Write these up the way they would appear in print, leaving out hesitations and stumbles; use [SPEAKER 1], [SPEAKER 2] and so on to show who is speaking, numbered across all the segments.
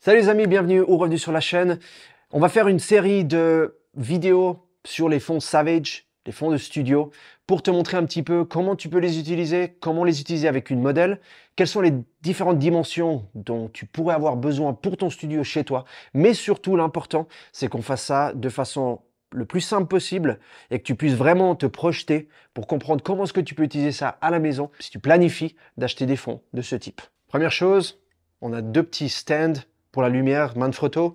[SPEAKER 1] Salut les amis, bienvenue ou revenus sur la chaîne. On va faire une série de vidéos sur les fonds Savage, les fonds de studio, pour te montrer un petit peu comment tu peux les utiliser, comment les utiliser avec une modèle, quelles sont les différentes dimensions dont tu pourrais avoir besoin pour ton studio chez toi. Mais surtout, l'important, c'est qu'on fasse ça de façon le plus simple possible et que tu puisses vraiment te projeter pour comprendre comment est-ce que tu peux utiliser ça à la maison si tu planifies d'acheter des fonds de ce type. Première chose, on a deux petits stands pour la lumière Manfrotto.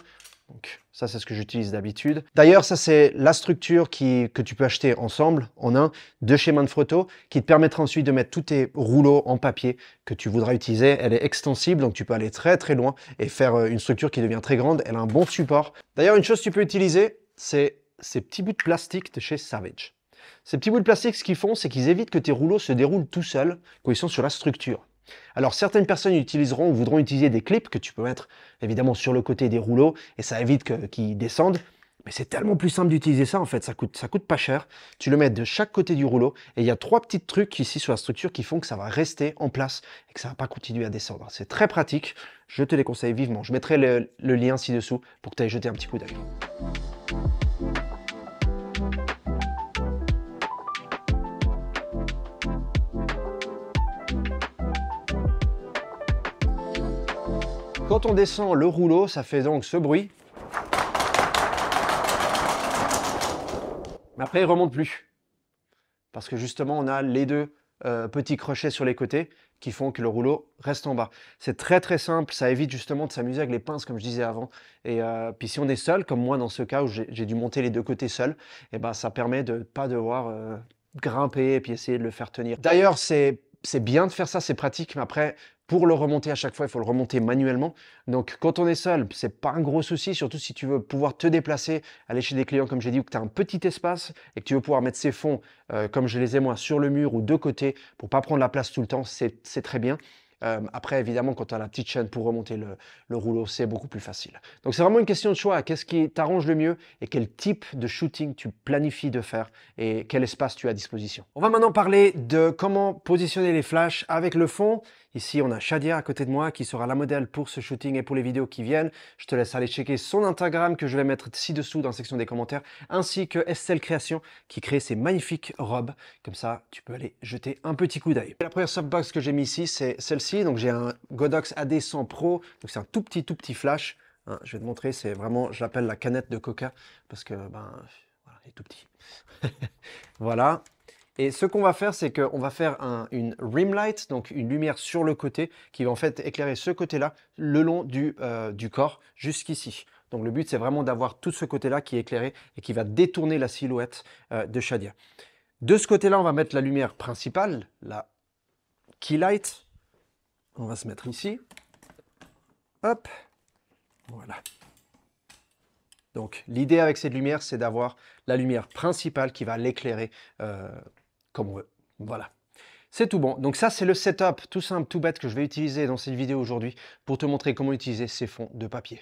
[SPEAKER 1] Donc ça, c'est ce que j'utilise d'habitude. D'ailleurs, ça, c'est la structure que tu peux acheter ensemble, en un, de chez Manfrotto, qui te permettra ensuite de mettre tous tes rouleaux en papier que tu voudras utiliser. Elle est extensible, donc tu peux aller très très loin et faire une structure qui devient très grande. Elle a un bon support. D'ailleurs, une chose que tu peux utiliser, c'est ces petits bouts de plastique de chez Savage. Ces petits bouts de plastique, ce qu'ils font, c'est qu'ils évitent que tes rouleaux se déroulent tout seuls quand ils sont sur la structure. Alors certaines personnes utiliseront ou voudront utiliser des clips que tu peux mettre évidemment sur le côté des rouleaux et ça évite qu'ils descendent. Mais c'est tellement plus simple d'utiliser ça en fait, ça coûte pas cher. Tu le mets de chaque côté du rouleau et il y a trois petits trucs ici sur la structure qui font que ça va rester en place et que ça va pas continuer à descendre. C'est très pratique, je te les conseille vivement. Je mettrai le lien ci-dessous pour que tu ailles jeter un petit coup d'œil. Quand on descend le rouleau, ça fait donc ce bruit. Mais après, il ne remonte plus. Parce que justement, on a les deux petits crochets sur les côtés qui font que le rouleau reste en bas. C'est très très simple, ça évite justement de s'amuser avec les pinces comme je disais avant. Et puis si on est seul, comme moi dans ce cas où j'ai dû monter les deux côtés seul, et ben ça permet de ne pas devoir grimper et puis essayer de le faire tenir. D'ailleurs, c'est bien de faire ça, c'est pratique, mais après, pour le remonter à chaque fois, il faut le remonter manuellement. Donc, quand on est seul, c'est pas un gros souci, surtout si tu veux pouvoir te déplacer, aller chez des clients, comme j'ai dit, ou que tu as un petit espace et que tu veux pouvoir mettre ces fonds, comme je les ai moi, sur le mur ou de côté pour pas prendre la place tout le temps, c'est très bien. Après, évidemment, quand tu as la petite chaîne pour remonter le rouleau, c'est beaucoup plus facile. Donc, c'est vraiment une question de choix. Qu'est-ce qui t'arrange le mieux et quel type de shooting tu planifies de faire et quel espace tu as à disposition. On va maintenant parler de comment positionner les flashs avec le fond. Ici, on a Shadia à côté de moi qui sera la modèle pour ce shooting et pour les vidéos qui viennent. Je te laisse aller checker son Instagram que je vais mettre ci-dessous dans la section des commentaires, ainsi que Estelle Création qui crée ces magnifiques robes. Comme ça, tu peux aller jeter un petit coup d'œil. La première softbox que j'ai mis ici, c'est celle-ci. Donc, j'ai un Godox AD100 Pro. Donc, c'est un tout petit flash. Hein, je vais te montrer, c'est vraiment, je l'appelle la canette de Coca parce que, ben, voilà, il est tout petit. Voilà. Et ce qu'on va faire, c'est qu'on va faire une rim light, donc une lumière sur le côté, qui va en fait éclairer ce côté-là le long du corps jusqu'ici. Donc le but, c'est vraiment d'avoir tout ce côté-là qui est éclairé et qui va détourner la silhouette de Shadia. De ce côté-là, on va mettre la lumière principale, la key light. On va se mettre ici. Hop, voilà. Donc l'idée avec cette lumière, c'est d'avoir la lumière principale qui va l'éclairer comme on veut. Voilà. C'est tout bon. Donc ça, c'est le setup tout simple, tout bête que je vais utiliser dans cette vidéo aujourd'hui pour te montrer comment utiliser ces fonds de papier.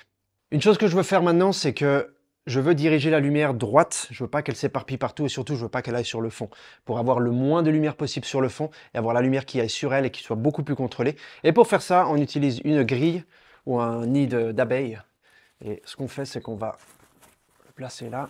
[SPEAKER 1] Une chose que je veux faire maintenant, c'est que je veux diriger la lumière droite. Je veux pas qu'elle s'éparpille partout et surtout, je veux pas qu'elle aille sur le fond. Pour avoir le moins de lumière possible sur le fond et avoir la lumière qui aille sur elle et qui soit beaucoup plus contrôlée. Et pour faire ça, on utilise une grille ou un nid d'abeilles. Et ce qu'on fait, c'est qu'on va le placer là.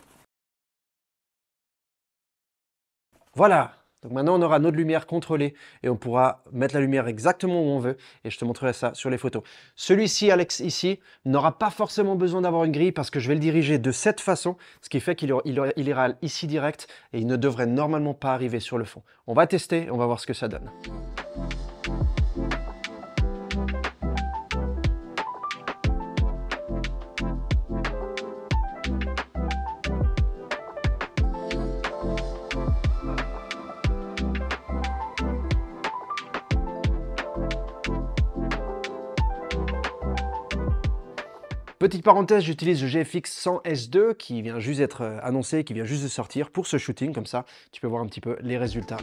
[SPEAKER 1] Voilà. Donc maintenant, on aura notre lumière contrôlée et on pourra mettre la lumière exactement où on veut et je te montrerai ça sur les photos. Celui-ci, Alex, ici, n'aura pas forcément besoin d'avoir une grille parce que je vais le diriger de cette façon, ce qui fait qu'il ira ici direct et il ne devrait normalement pas arriver sur le fond. On va tester et on va voir ce que ça donne. Petite parenthèse, j'utilise le GFX 100 S2 qui vient juste d'être annoncé, qui vient juste de sortir pour ce shooting, comme ça tu peux voir un petit peu les résultats.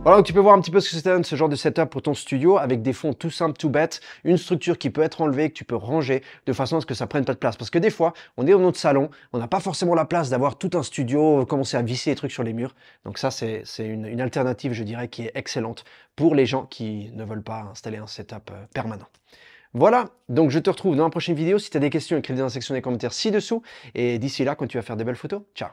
[SPEAKER 1] Voilà, donc tu peux voir un petit peu ce que ça donne, ce genre de setup pour ton studio, avec des fonds tout simples, tout bêtes, une structure qui peut être enlevée, que tu peux ranger, de façon à ce que ça prenne pas de place. Parce que des fois, on est dans notre salon, on n'a pas forcément la place d'avoir tout un studio, commencer à visser des trucs sur les murs. Donc ça, c'est une alternative, je dirais, qui est excellente pour les gens qui ne veulent pas installer un setup permanent. Voilà, donc je te retrouve dans la prochaine vidéo. Si tu as des questions, écris-les dans la section des commentaires ci-dessous. Et d'ici là, quand tu vas faire des belles photos, ciao!